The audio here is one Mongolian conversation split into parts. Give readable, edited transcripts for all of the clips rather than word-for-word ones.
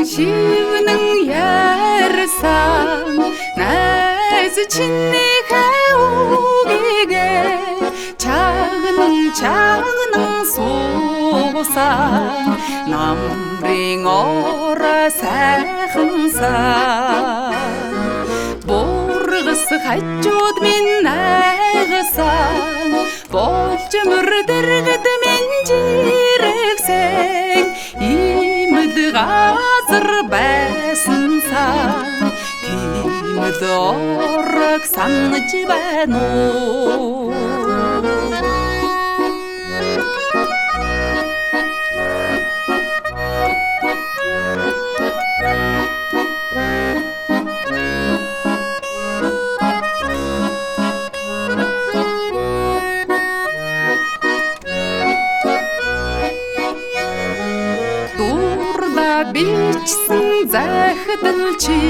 시우능 야르상 나스 친니가 오기게 작은 소상 남링어라 사흥사 борғысы қайтжуд мен нағысан болчымыр діргіді мен жерексең иміді ғазыр бәсінсан тиміді орық саңы жібәну бичсэн захидалчи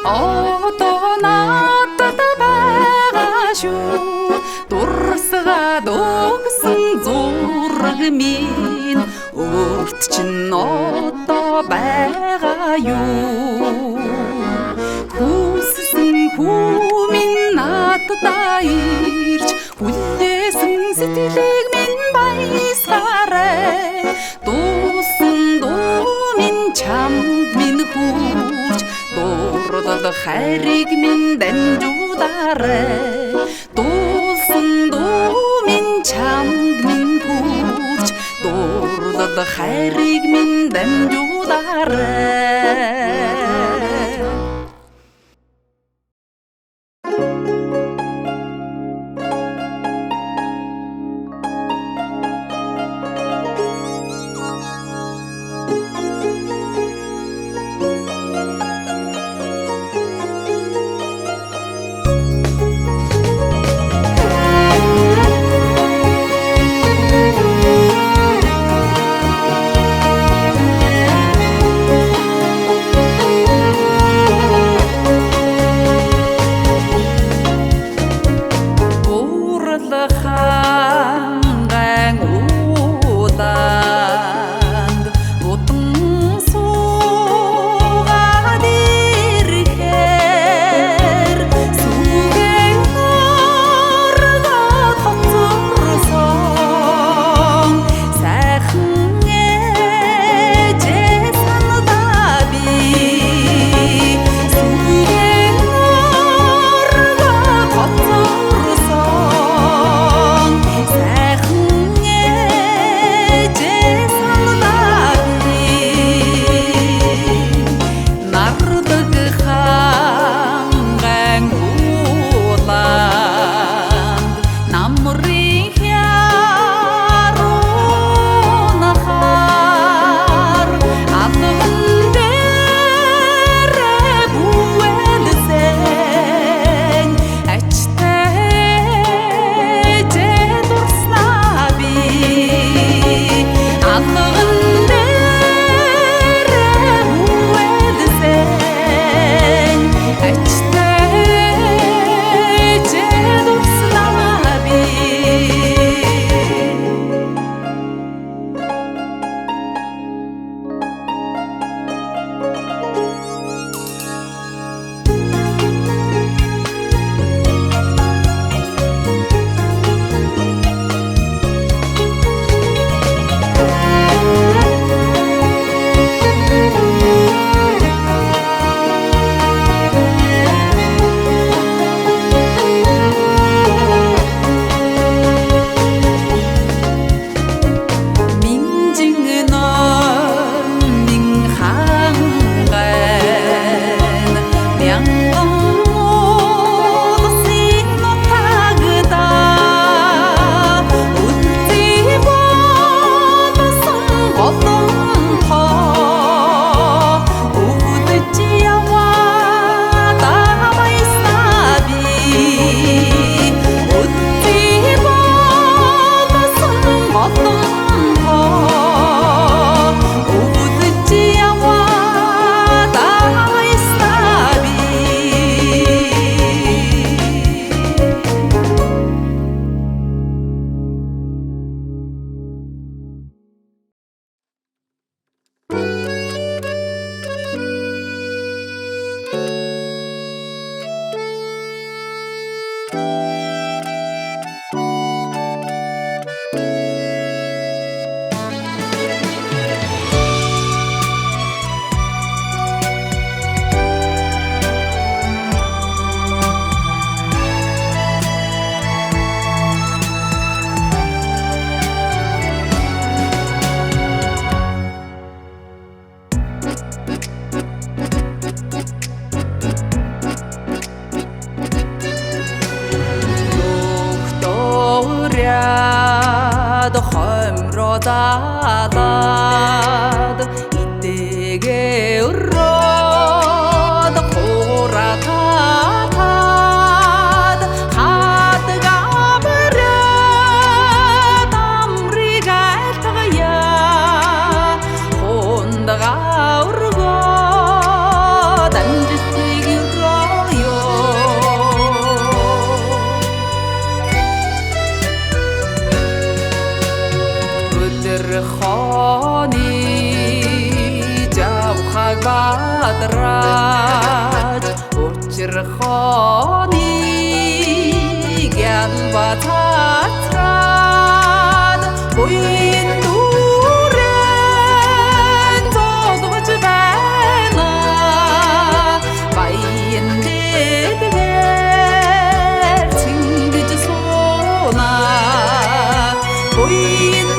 отонатад байгаа шүү дурсгаад өгсөн зураг минь өөрт чинь одоо байгаа юу хүссэн хүү минь надад ирж хүлээсэн сэтгэлийг минь баясгарай чамд минь хурж дурдад хайрыг минь дамжуулаарай дуусан дуу минь чамд минь хурж дурдад хайрыг минь дамжуулаарай 젖어다 이때게 울어도 호라가다 하드가 버려 담리가 타가야 혼다가 울고 단지시기로요 خانی جاب خاک راج اوچر خانی گل باتراد بوین دورن زود وجبنا باین دیگر چنگج سونا بوین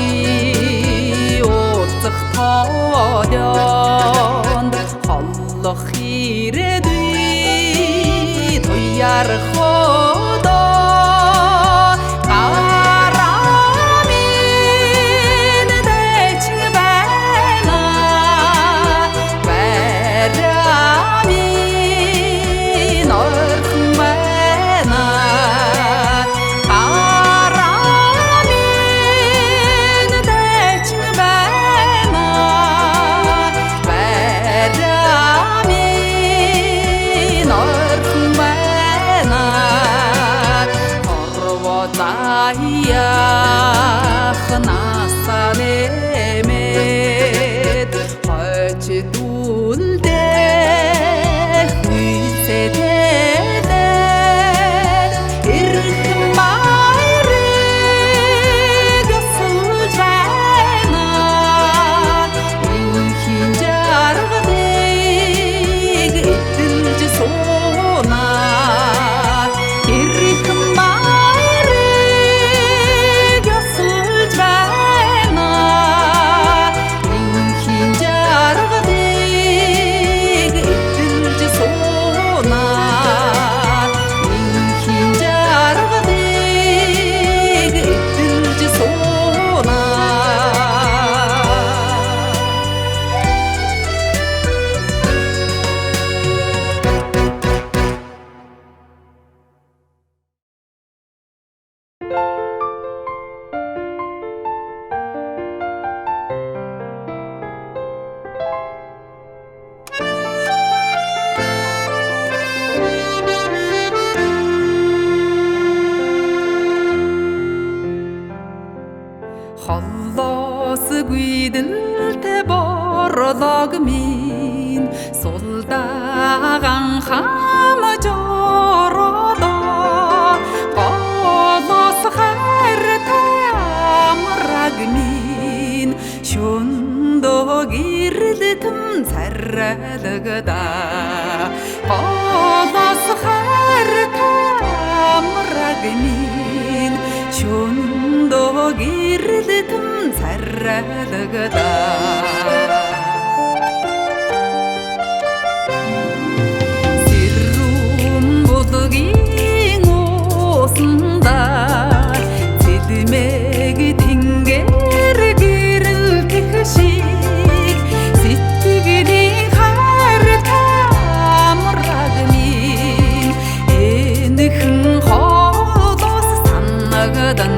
رانی اوتخ تالیان خال خیره دوی تو یار خدا قرامین دچی بنا برامین ارخم بنا ya khana sanemet haç dulde hüsede de irmayre gasıl jana inkinjar gdeg ittilci sona Халласы гүйділ тәбарлағымен солдаған қамы жорода қаласы қәрті амырағымен шондо керді тім сәрәдіғіда қаласы қәрті амырағымен шондо керді тім сәрәдіғіда серрум бұдығың осында цедімегі тенгер керіл текшік сеттігінің қарта мұрағымен енікін қолдосы саннағыдан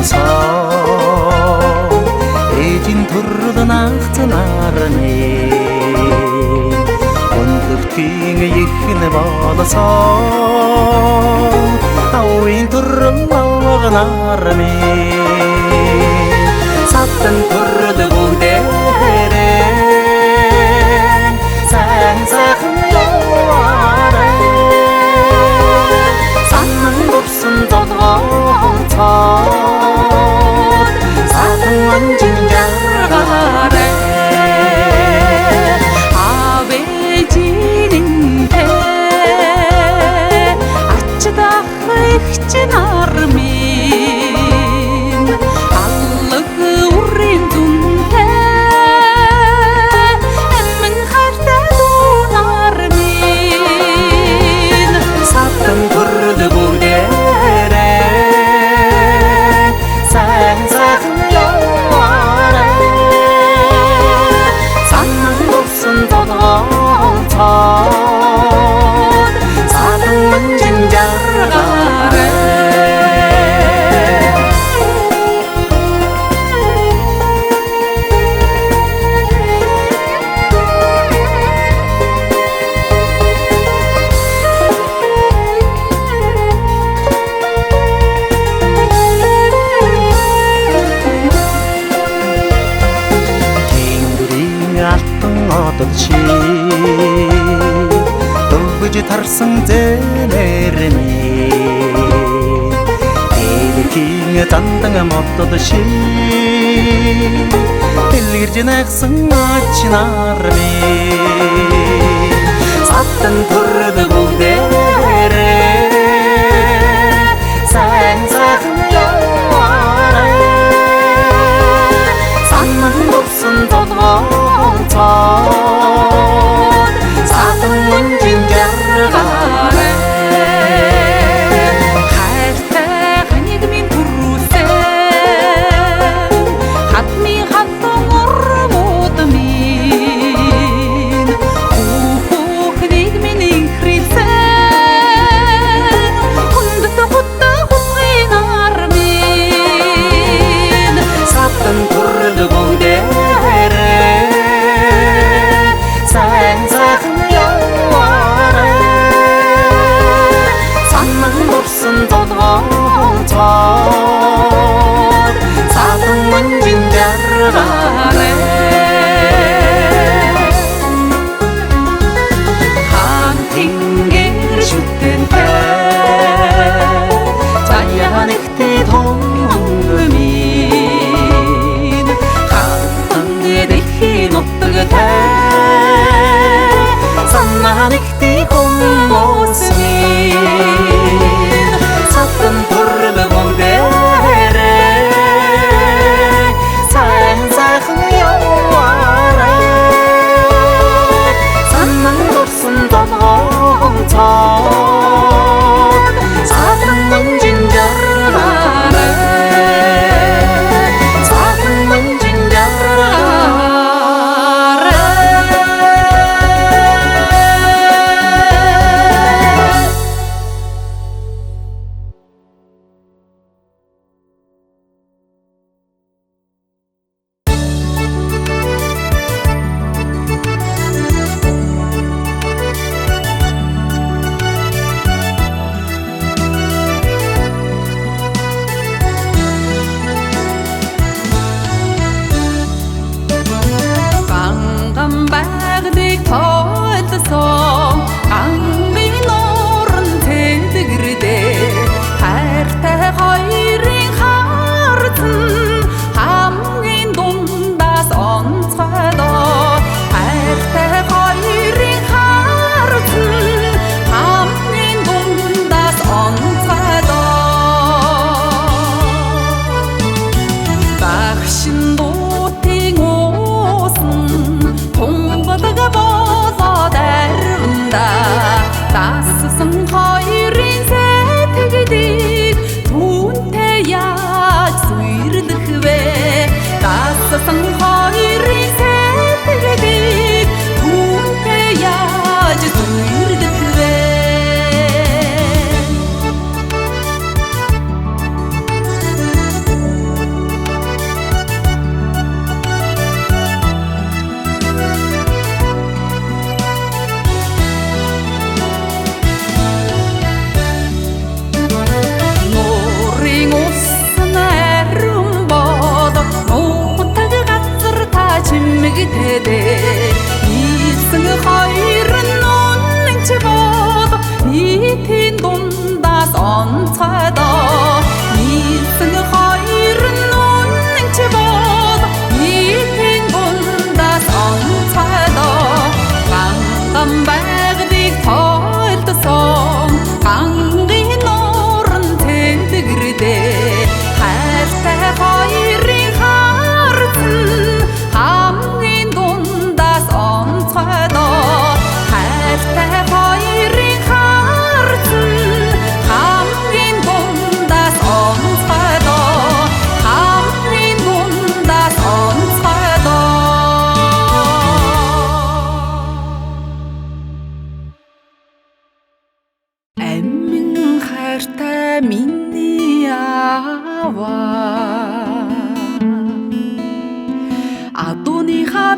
болсоо ээжийн төрөл нагцсан армын өнөвтгийн ихэн болсоо авын төрөл авганармын сатан төрөл бүгдээрээ сайн сайхан яваарай санан говсон зодгоолцоод сатан манжин жаргаарай авэжининтэй ачдах ихчин армын аллаг үрийн дүнтэй эмэн хайртай дун армын сатан төрөл бүгдээрээ сайн сайхан яваарай санан говсон зодгоолцоод сатан манжин жаргаарай алтан одод чи дөвж тарсан зэнэрми элкийн зандан модод чи дэлгэрж найгсан ачнарми сатан төрөл бүгдээрээ сайн сайхан яваарай санан говсон зодгоолцоод сатан манжин жаргаарай хайртай ханигмын түрүүлсэн хатны хатан урмуудмын хүүхнийг минь ихрэлсэн хүндэт хутдаг хутгын армын сатан төрөл бүгдээрээ сайн сайхан яваарай санан говсон зодгоолцоод сатан манжин жаргаарай хан тэнгэр шүтэнтэй заяан ихтэй томгмын хатан дэхийн утгатай санаан ихтэй хүмүүс сатан төрөл бүгдээрээ сайн сайхан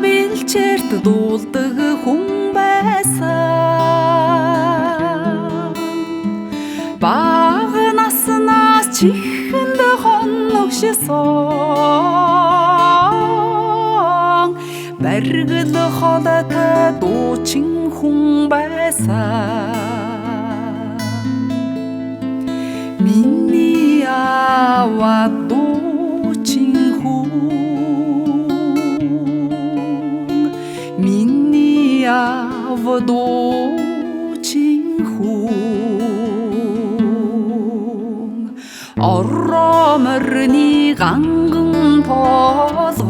бэлчээрт дуулдаг хүн байсан бага наснаас чихэнд хоногшсон баргил холотой дуучин хүн байсан миний аваад дуучин хүн миний аваад дуучин хүн орроморны ганган толгойд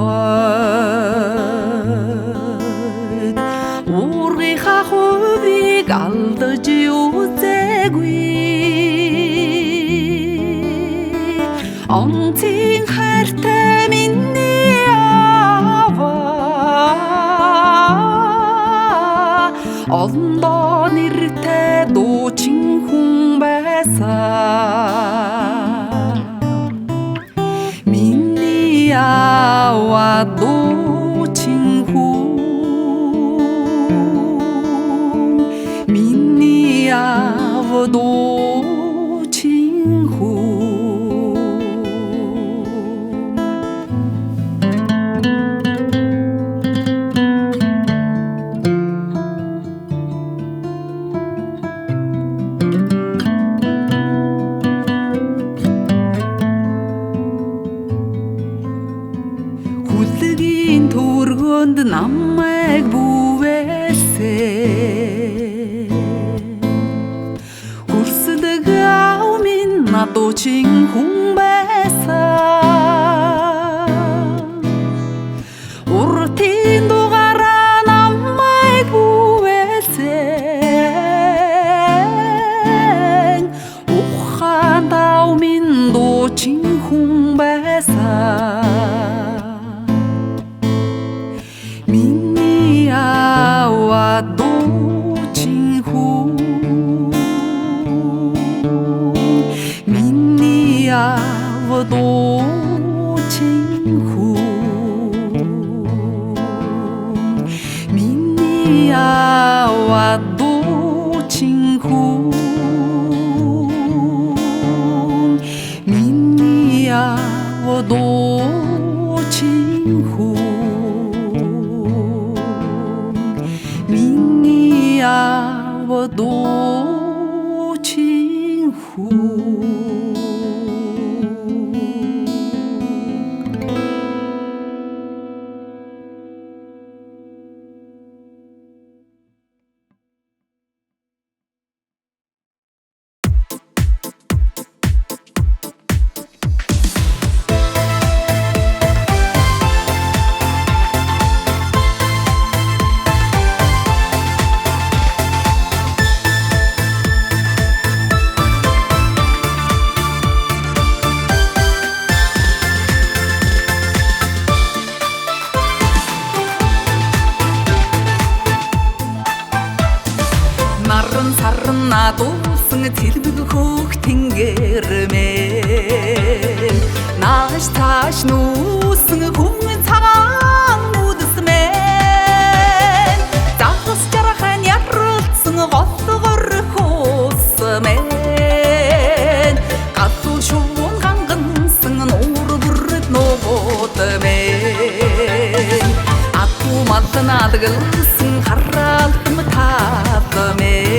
уургийнхаа хувийг алдаж үзээгүй онцгийн хайртай миний аваа олондоо нэртэй дуучин хүн байсан миний аваа дуучин хүн миний аваа дуучин хүн хүлгийн төргөнд намайг бүвэлсэн хүрсдэг аав минь надуучин хүн байсан уртын дугаараа намайг бүвэлсэн ухаан аав минь дуучин хүн байсан миний аваа дуучин хүн миний аваа дуучин хүн миний аваа дуучин хүн миний аваа дуучин хүн миний аваа дуучин хүн наран саран надуулсан цэлбэг хөөх тэнгэрмээ нааш тааш нуусан хүн цагаан үдсмээ загас жарахан яралцсан голгор хөсмээ гатуу шуун гангансан нуур бүрд ногоотмээ ату матнаадгалсан харраалтм таатмээ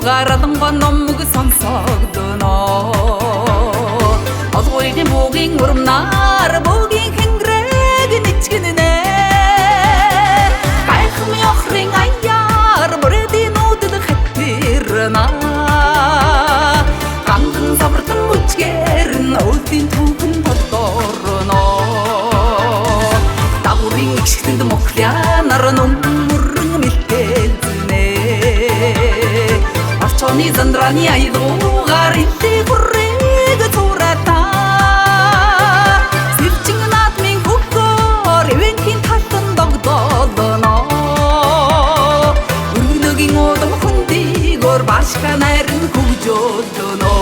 гараланган номг сонсогдно Олгойгийн бүгийн урмнаар бүгийн хэнгрэг ничгэнэ ара 눈물은 밀겠네 арчооны зандраны аялуугаар илээ хүрээ зурата сэрчин наадмын хөвгөөр ивэнхийн талдан догдолно өргөнөгийн удам хүндийгөр башка найран хөгжөөлнө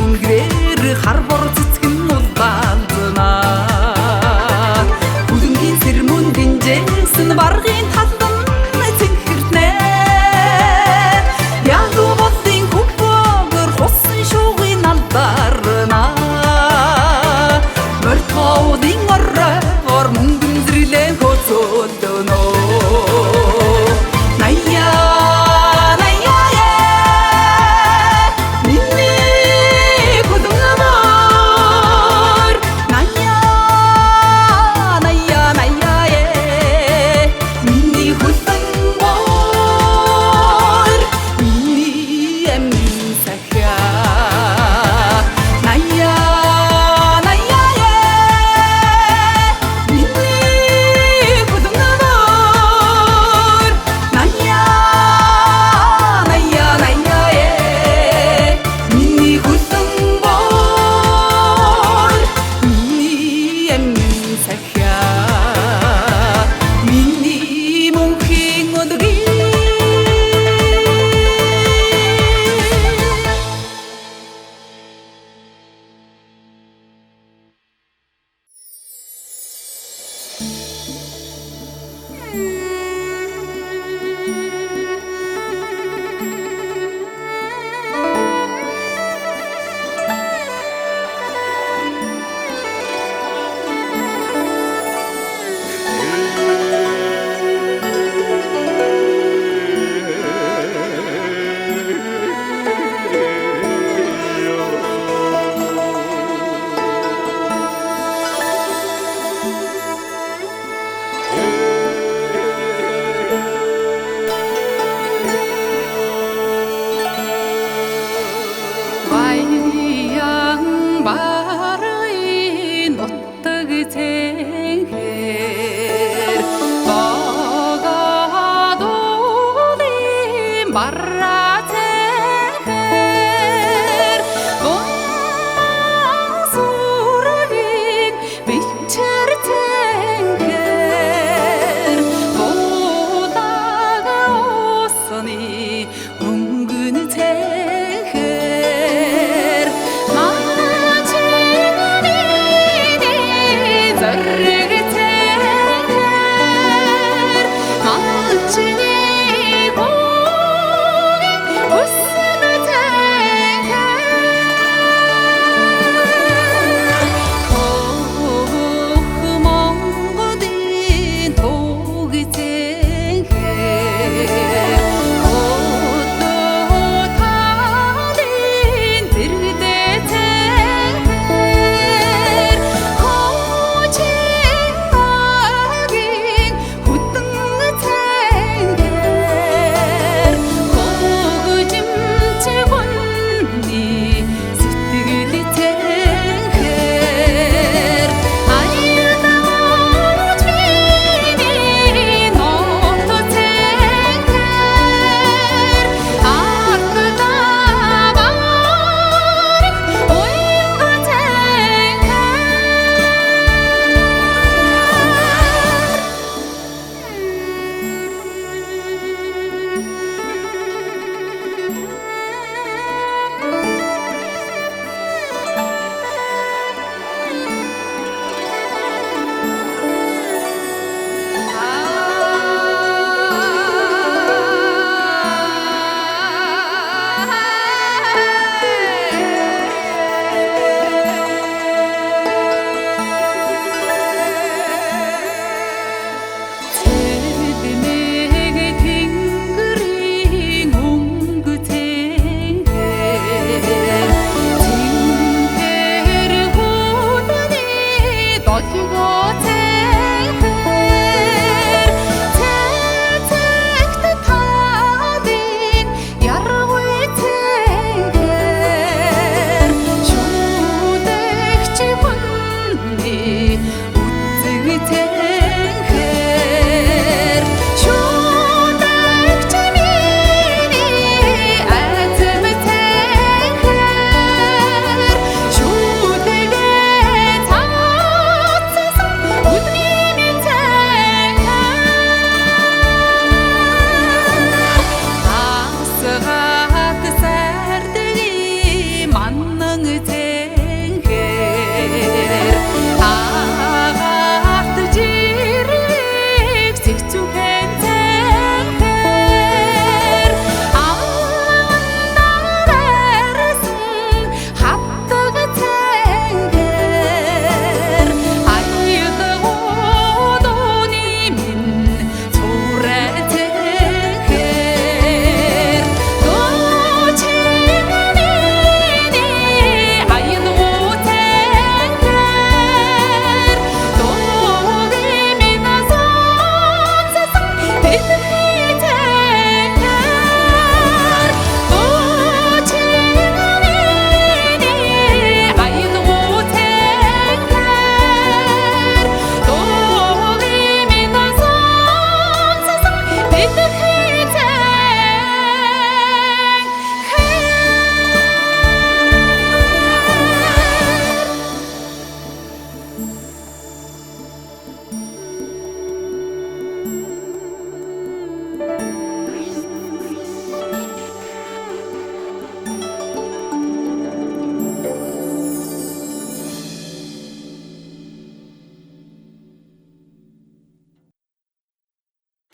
өнгөрээр хар бор цэцгэн улгаална бүдүнгийн сэрмүн динжсэн баргын талдан цэнхэрнэ ягу босын хөвгөр хусан шуугын алдарна мөртөудын ороор мөнгөн зэрлэн хөцөлдөнө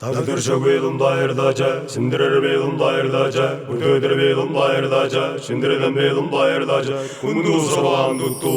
Dağdır belim dayırdaca, sindirir belim dayırdaca, Kutödür belim dayırdaca, sindirir belim dayırdaca, Kundu sabahın tuttu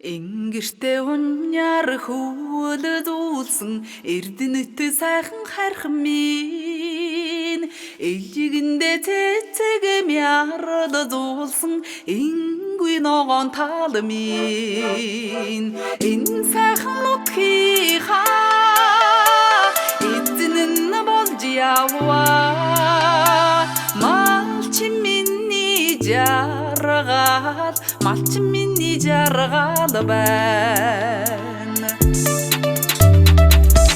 Ингэртэй уняар хөөлөд үүлсэн Эрдэнэт сайхан хархан минь ээлжигэндээ цэцэг мярд зуулсан энгүй ногоон тал минь энэ сайхан нутгийнхаа эзэн нь болж яваа малчин миний жаргал малчин миний жаргал байна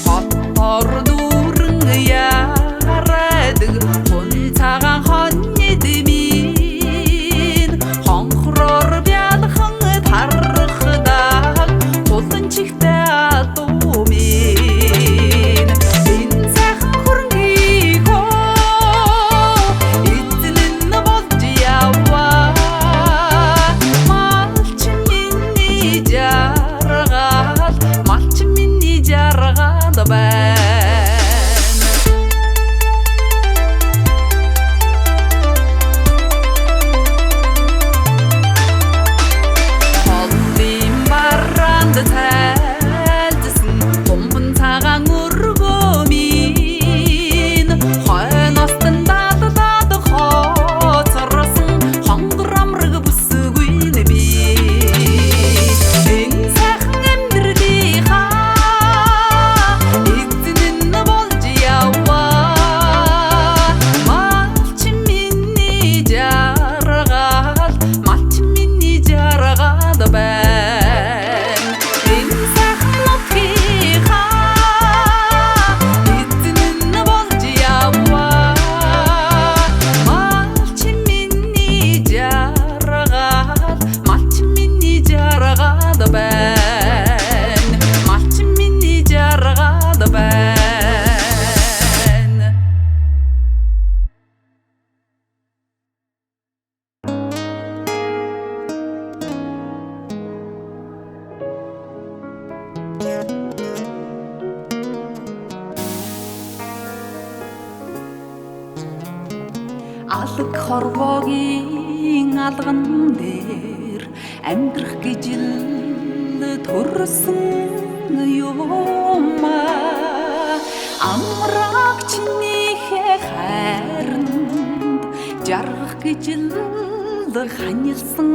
хотор дүүрэн ярадаг хүн цагаан хоньд минь хонхроор бялхан тархдаг улан чихтэй алдуу минь энэ сайхан хөрөнгөийгөө эзэн нь болж яваа малчин миний жаргал малчин миний жаргал байна холбын бараанд тайлдсан гомбон цагаан өргөө минь хойноостон даалдаад хоцорсон хонгор амраг бүсгүй би энэ сайхан амьдралынхаа эзэн нь болж яваа малчин миний жаргал малчин миний жаргал байна энэ сайхан нутгийнхаа эзэн нь болж яваа малчин миний жаргал малчин миний жаргал байна малчин миний жаргал байна алг хорвогийн алган дээр амьдрах гэж л төрсөн юмаа амраг чинийхээ хайранд жаргах гэж л ханилсан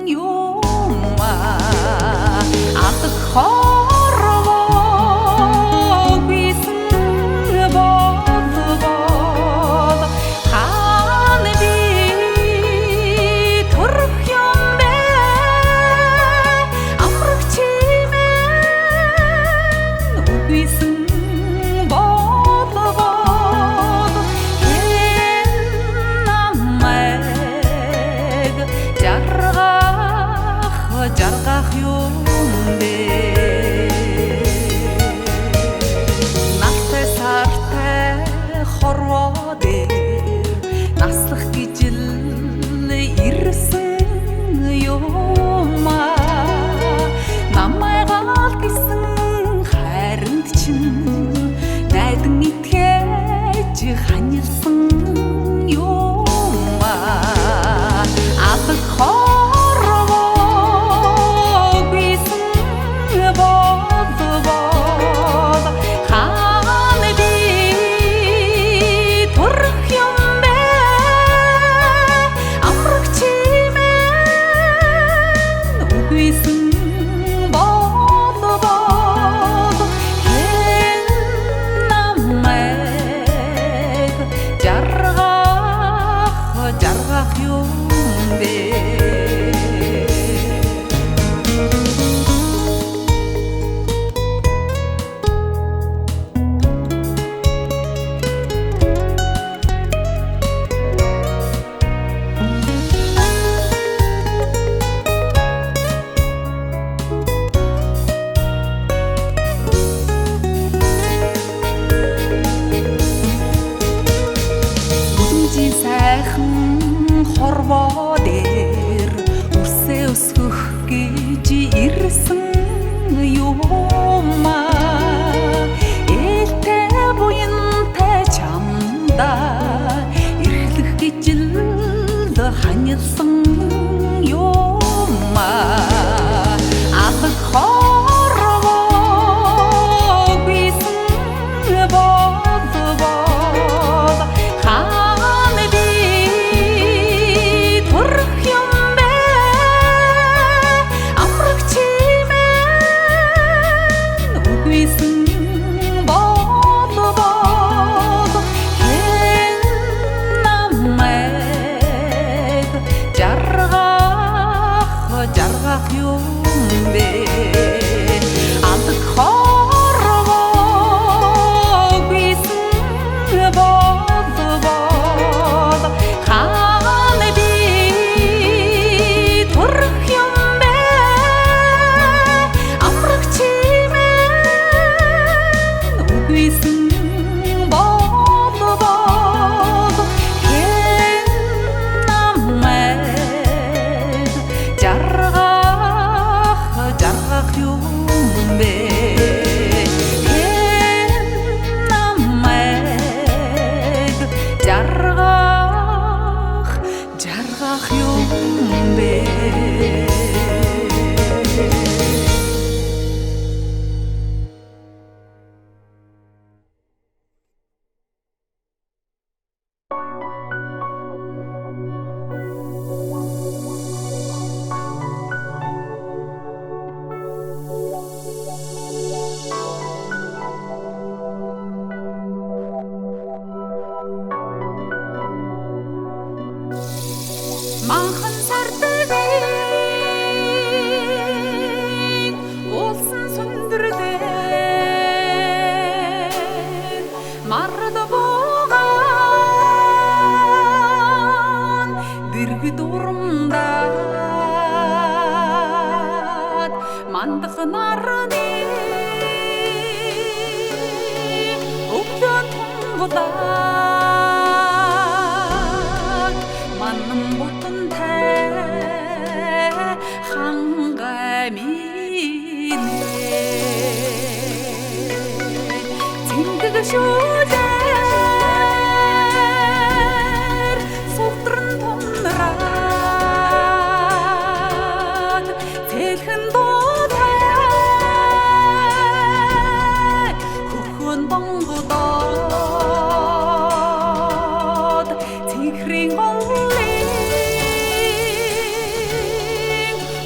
юмаа алг хорвогүйсэн болбол хаана би төрөх юм бэ амраг чимээ үгүйсэн болбол хэн намайг жаргах юм бэ настай сартай хорвоо дээр наслах гэж л ирсэн юмаа намайг гал гэсэн хайранд чинь найдан итгэж ханилсан юмаа алг хорвогүйсэн болбол хаана би төрөх юм бэ амраг чимээ үгүйсэн болбол хэн намайг жаргах юм бэ Үдмжийн сайхан хорвоо дээр үрсээ өсгөх гэж ирсэн юмаа ээлтэй буянтай чамдаа эрхлэх гэж л ханилсан юмаа алг хорвогүйсэн болбол 맞는 못한 대 한가미네 징그그 쇼제 속들은 돈라 대큰 도대 후훈 봉구도 지크링 올리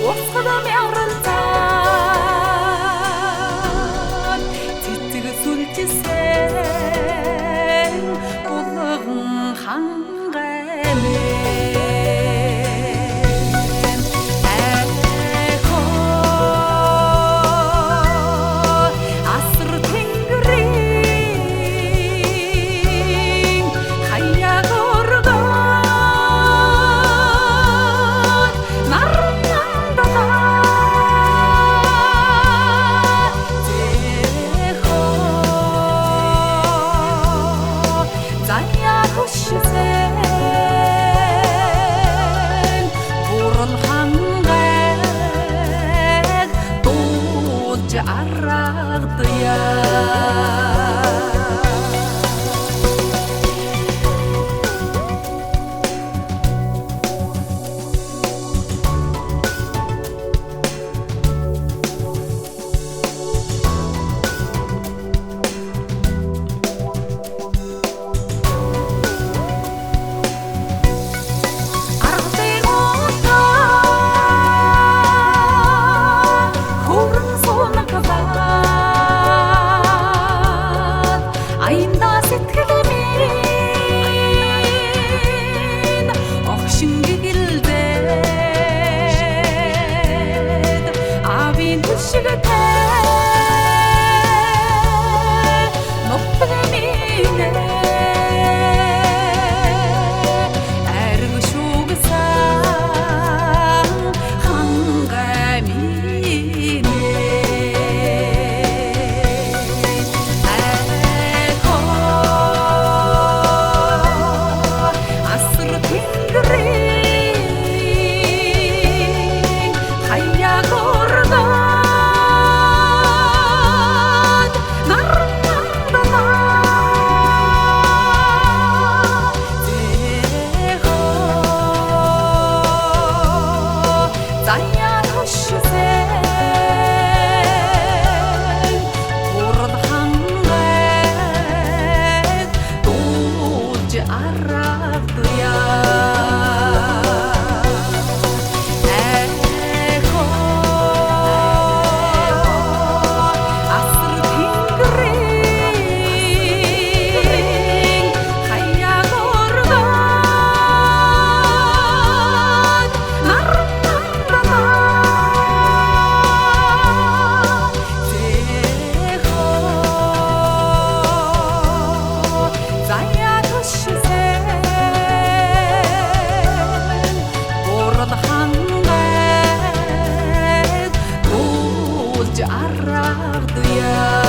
워서다 명른자 지뜨그 술지생 오흑 한가면 에코 아스르 탱그링 하야 고르건 나를 난다다 제호 자야 후시생 보런 한백 도지 알아드야 Arab